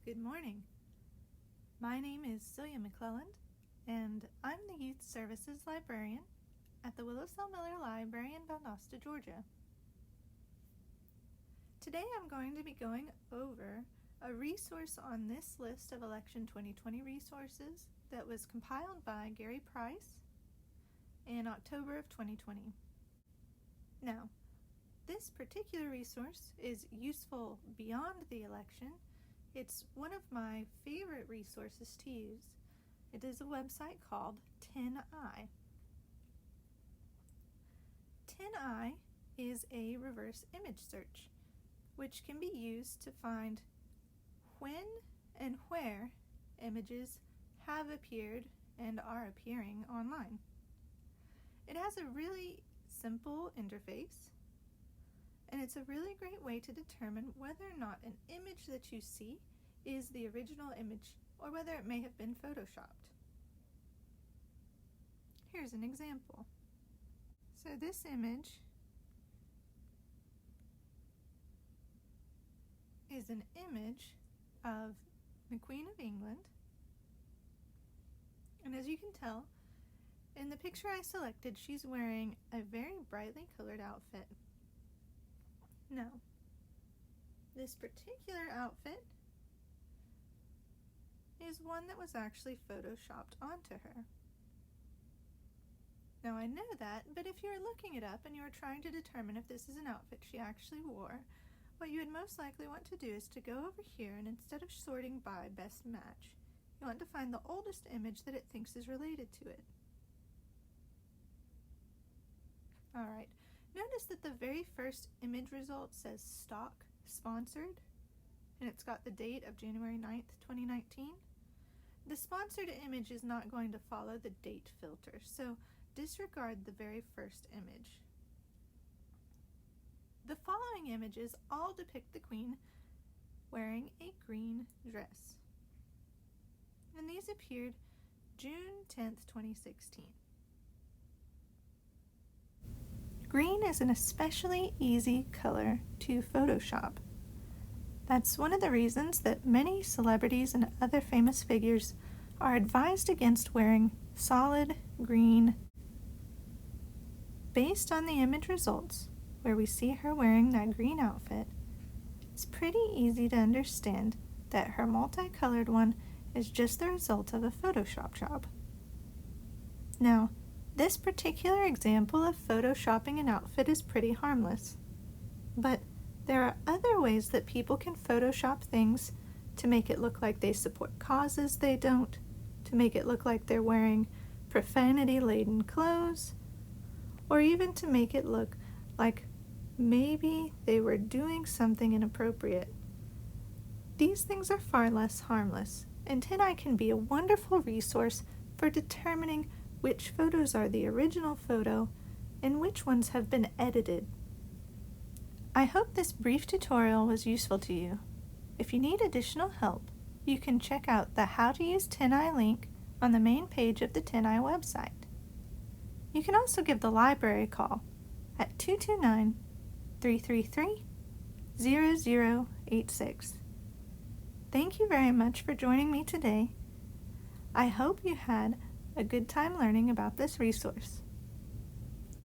Good morning. My name is Celia McClelland, and I'm the Youth Services Librarian at the Willowsell Miller Library in Valdosta, Georgia. Today I'm going to be going over a resource on this list of Election 2020 resources that was compiled by Gary Price in October of 2020. Now, this particular resource is useful beyond the election. It's one of my favorite resources to use. It is a website called TinEye. TinEye is a reverse image search, which can be used to find when and where images have appeared and are appearing online. It has a really simple interface, and it's a really great way to determine whether or not an image that you see is the original image or whether it may have been photoshopped. Here's an example. So this image is an image of the Queen of England, and as you can tell, in the picture I selected, she's wearing a very brightly colored outfit. Now, this particular outfit is one that was actually photoshopped onto her. Now I know that, but if you were looking it up and you were trying to determine if this is an outfit she actually wore, what you would most likely want to do is to go over here, and instead of sorting by best match, you want to find the oldest image that it thinks is related to it. Alright. Notice that the very first image result says stock sponsored, and it's got the date of January 9th, 2019. The sponsored image is not going to follow the date filter, so disregard the very first image. The following images all depict the Queen wearing a green dress, and these appeared June 10th, 2016. Green is an especially easy color to Photoshop. That's one of the reasons that many celebrities and other famous figures are advised against wearing solid green. Based on the image results, where we see her wearing that green outfit, it's pretty easy to understand that her multicolored one is just the result of a Photoshop job. Now, this particular example of photoshopping an outfit is pretty harmless, but there are other ways that people can Photoshop things to make it look like they support causes they don't, to make it look like they're wearing profanity-laden clothes, or even to make it look like maybe they were doing something inappropriate. These things are far less harmless, and TinEye can be a wonderful resource for determining which photos are the original photo and which ones have been edited. I hope this brief tutorial was useful to you. If you need additional help, you can check out the How to Use TinEye link on the main page of the TinEye website. You can also give the library a call at 229-333-0086. Thank you very much for joining me today. I hope you had a good time learning about this resource.